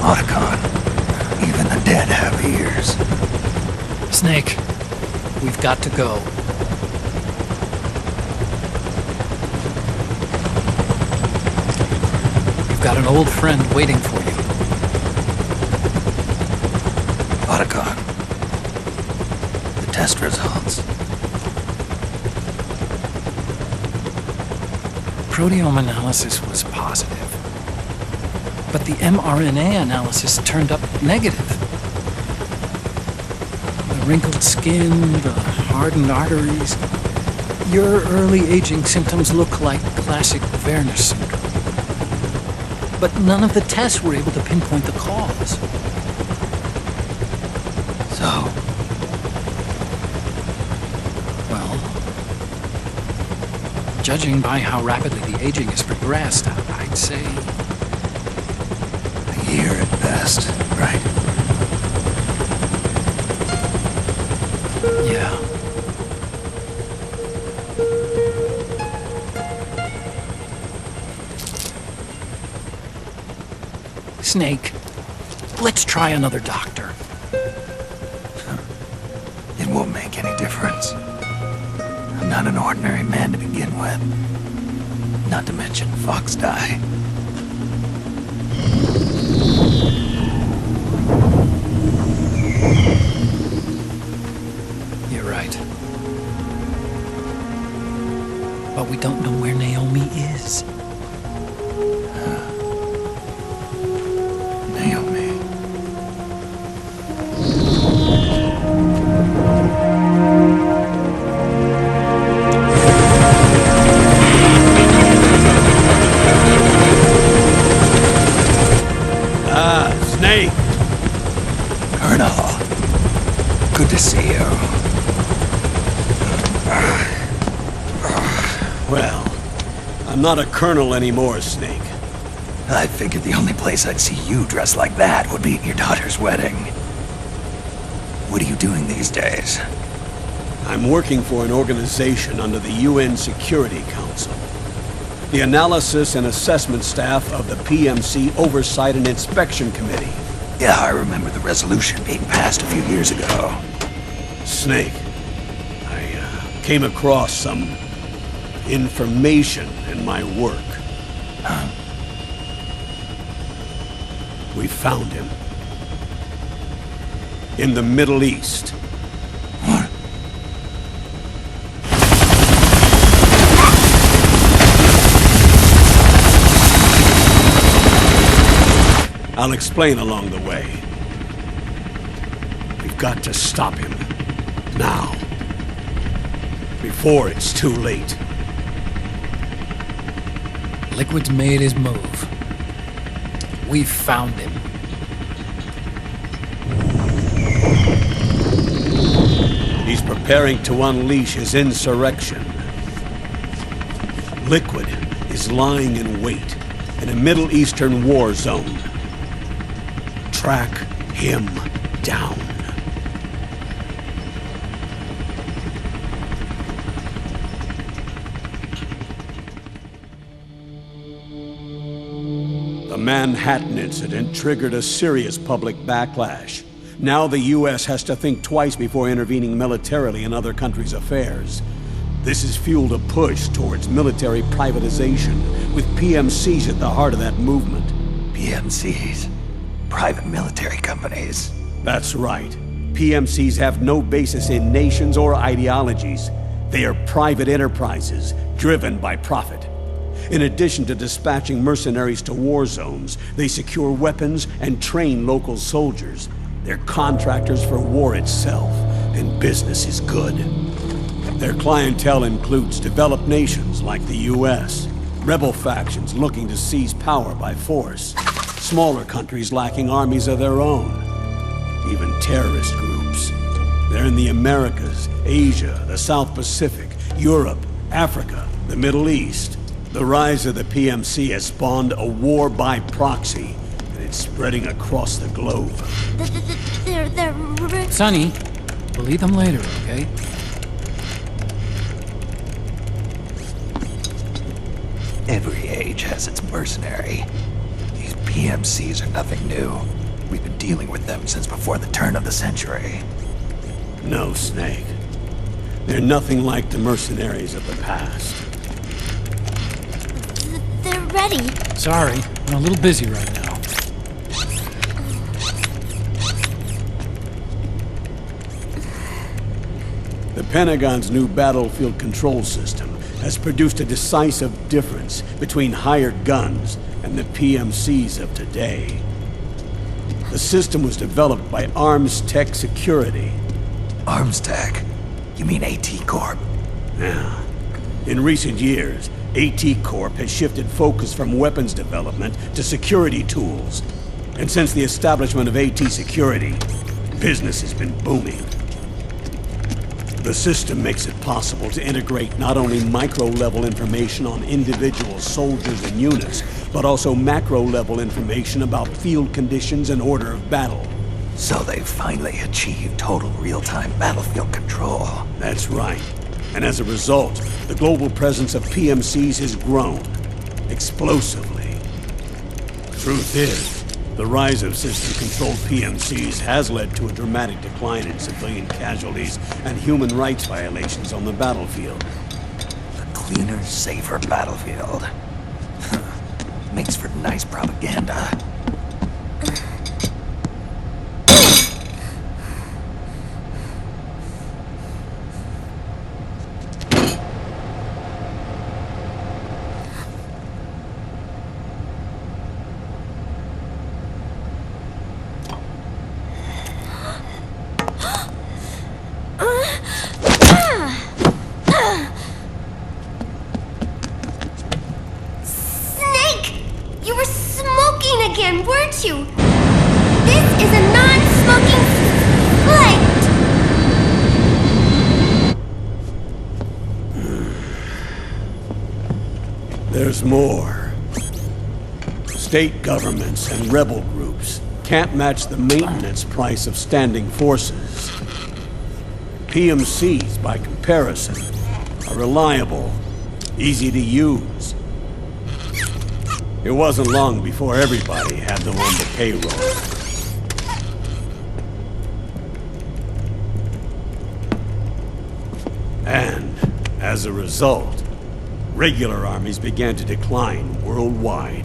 Otacon, even the dead have ears. Snake, we've got to go. You've got an old friend waiting for you. Otacon, the test results. Proteome analysis was positive, but the mRNA analysis turned up negative. The wrinkled skin, the hardened arteries. Your early aging symptoms look like classic Werner syndrome. But none of the tests were able to pinpoint the cause. So? Well, judging by how rapidly the aging has progressed, I'd say... A year at best, right? Yeah. Snake, let's try another doctor. It won't make any difference. I'm not an ordinary man to begin with. Not to mention Fox die. You're right. But we don't know where Naomi is. Naomi. Snake! Colonel. Good to see you. Well, I'm not a colonel anymore, Snake. I figured the only place I'd see you dressed like that would be at your daughter's wedding. What are you doing these days? I'm working for an organization under the UN Security Council. The Analysis and Assessment Staff of the PMC Oversight and Inspection Committee. Yeah, I remember the resolution being passed a few years ago. Snake, I came across some information in my work. We found him. In the Middle East. What? I'll explain along the way. We've got to stop him. Now. Before it's too late. Liquid's made his move. We found him. He's preparing to unleash his insurrection. Liquid is lying in wait in a Middle Eastern war zone. Track him down. The Manhattan incident triggered a serious public backlash. Now the U.S. has to think twice before intervening militarily in other countries' affairs. This has fueled a push towards military privatization, with PMCs at the heart of that movement. PMCs? Private military companies? That's right. PMCs have no basis in nations or ideologies. They are private enterprises, driven by profit. In addition to dispatching mercenaries to war zones, they secure weapons and train local soldiers. They're contractors for war itself, and business is good. Their clientele includes developed nations like the U.S., rebel factions looking to seize power by force, smaller countries lacking armies of their own, even terrorist groups. They're in the Americas, Asia, the South Pacific, Europe, Africa, the Middle East. The rise of the PMC has spawned a war by proxy, and it's spreading across the globe. They're... Sonny, we'll eat them later, okay? Every age has its mercenary. These PMCs are nothing new. We've been dealing with them since before the turn of the century. No, Snake. They're nothing like the mercenaries of the past. They're ready. Sorry, I'm a little busy right now. The Pentagon's new battlefield control system has produced a decisive difference between hired guns and the PMCs of today. The system was developed by Arms Tech Security. Arms Tech? You mean AT Corp? Yeah. In recent years, AT Corp has shifted focus from weapons development to security tools. And since the establishment of AT Security, business has been booming. The system makes it possible to integrate not only micro-level information on individual soldiers and units, but also macro-level information about field conditions and order of battle. So they've finally achieved total real-time battlefield control. That's right. And as a result, the global presence of PMCs has grown explosively. Truth is, the rise of system-controlled PMCs has led to a dramatic decline in civilian casualties and human rights violations on the battlefield. A cleaner, safer battlefield. Makes for nice propaganda. You were smoking again, weren't you? This is a non-smoking flight! There's more. State governments and rebel groups can't match the maintenance price of standing forces. PMCs, by comparison, are reliable, easy to use. It wasn't long before everybody had them on the payroll. And, as a result, regular armies began to decline worldwide.